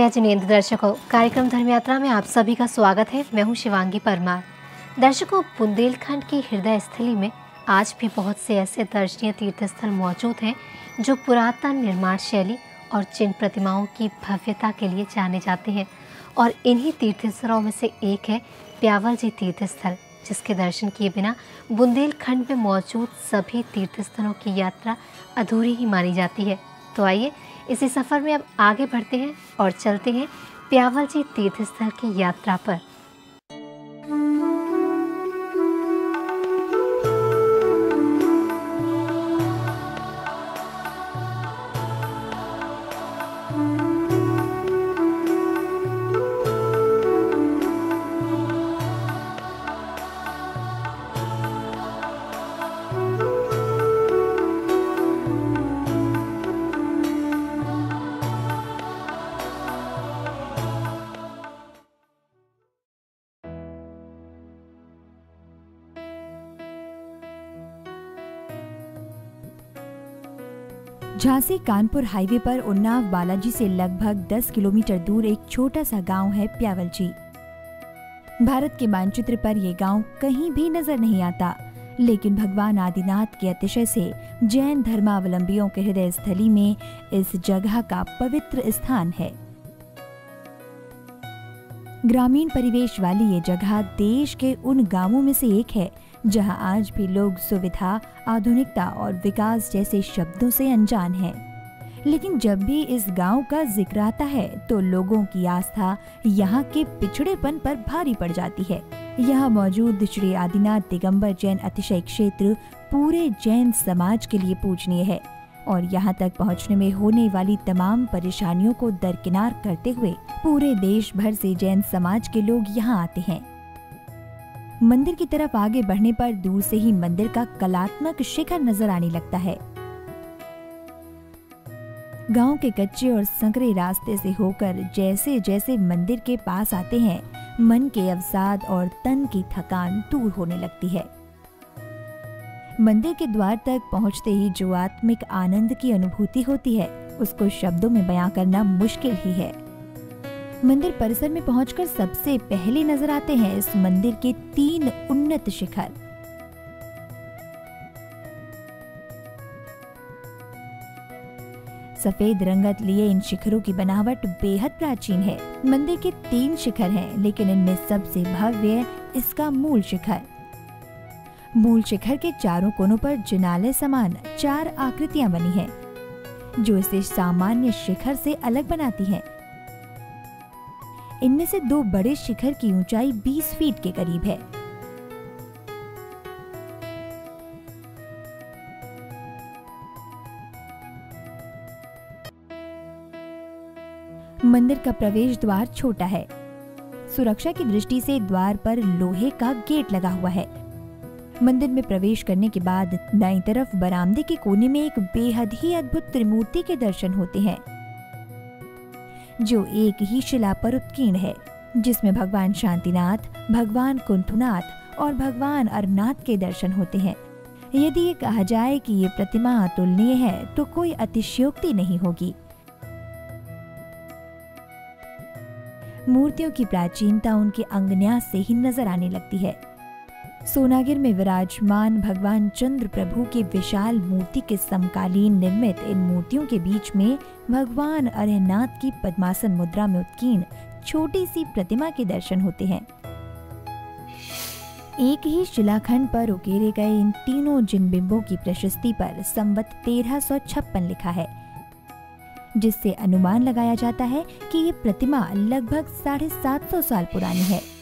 जय जिनेंद्र दर्शकों, कार्यक्रम धर्म यात्रा में आप सभी का स्वागत है। मैं हूं शिवांगी परमार। दर्शकों, बुंदेलखंड की हृदय स्थली में आज भी बहुत से ऐसे दर्शनीय तीर्थस्थल मौजूद हैं जो पुरातन निर्माण शैली और चिन्ह प्रतिमाओं की भव्यता के लिए जाने जाते हैं। और इन्हीं तीर्थस्थलों में से एक है प्यावल जी तीर्थस्थल, जिसके दर्शन किए बिना बुंदेलखंड में मौजूद सभी तीर्थस्थलों की यात्रा अधूरी ही मानी जाती है। तो आइए इसी सफ़र में अब आगे बढ़ते हैं और चलते हैं प्यावल जी तीर्थस्थल की यात्रा पर। झांसी कानपुर हाईवे पर उन्नाव बालाजी से लगभग 10 किलोमीटर दूर एक छोटा सा गांव है प्यावल जी। भारत के मानचित्र पर यह गांव कहीं भी नजर नहीं आता, लेकिन भगवान आदिनाथ के अतिशय से जैन धर्मावलंबियों के हृदय स्थली में इस जगह का पवित्र स्थान है। ग्रामीण परिवेश वाली ये जगह देश के उन गांवों में से एक है जहां आज भी लोग सुविधा, आधुनिकता और विकास जैसे शब्दों से अनजान हैं। लेकिन जब भी इस गांव का जिक्र आता है तो लोगों की आस्था यहाँ के पिछड़ेपन पर भारी पड़ जाती है। यहाँ मौजूद श्री आदिनाथ दिगंबर जैन अतिशय क्षेत्र पूरे जैन समाज के लिए पूजनीय है और यहाँ तक पहुँचने में होने वाली तमाम परेशानियों को दरकिनार करते हुए पूरे देश भर से जैन समाज के लोग यहाँ आते हैं। मंदिर की तरफ आगे बढ़ने पर दूर से ही मंदिर का कलात्मक शिखर नजर आने लगता है। गांव के कच्चे और संकरे रास्ते से होकर जैसे जैसे मंदिर के पास आते हैं, मन के अवसाद और तन की थकान दूर होने लगती है। मंदिर के द्वार तक पहुंचते ही जो आत्मिक आनंद की अनुभूति होती है, उसको शब्दों में बयां करना मुश्किल ही है। मंदिर परिसर में पहुंचकर सबसे पहले नजर आते हैं इस मंदिर के 3 उन्नत शिखर। सफेद रंगत लिए इन शिखरों की बनावट बेहद प्राचीन है। मंदिर के 3 शिखर हैं, लेकिन इनमें सबसे भव्य इसका मूल शिखर। मूल शिखर के चारों कोनों पर जिनालय समान 4 आकृतियां बनी हैं, जो इसे सामान्य शिखर से अलग बनाती हैं। इनमें से 2 बड़े शिखर की ऊंचाई 20 फीट के करीब है। मंदिर का प्रवेश द्वार छोटा है। सुरक्षा की दृष्टि से द्वार पर लोहे का गेट लगा हुआ है। मंदिर में प्रवेश करने के बाद दाईं तरफ बरामदे के कोने में एक बेहद ही अद्भुत त्रिमूर्ति के दर्शन होते हैं, जो एक ही शिला पर उत्कीर्ण है, जिसमें भगवान शांतिनाथ, भगवान कुंथुनाथ और भगवान अरनाथ के दर्शन होते हैं। यदि ये कहा जाए कि ये प्रतिमा अतुलनीय है तो कोई अतिशयोक्ति नहीं होगी। मूर्तियों की प्राचीनता उनके अंगन्यास से ही नजर आने लगती है। सोनागिर में विराजमान भगवान चंद्र प्रभु की विशाल मूर्ति के समकालीन निर्मित इन मूर्तियों के बीच में भगवान अरनाथ की पद्मासन मुद्रा में उत्कीर्ण छोटी सी प्रतिमा के दर्शन होते हैं। एक ही शिलाखंड पर उकेरे गए इन तीनों जिन बिंबों की प्रशस्ति पर संवत 1356 लिखा है, जिससे अनुमान लगाया जाता है कि ये प्रतिमा लगभग 750 साल पुरानी है।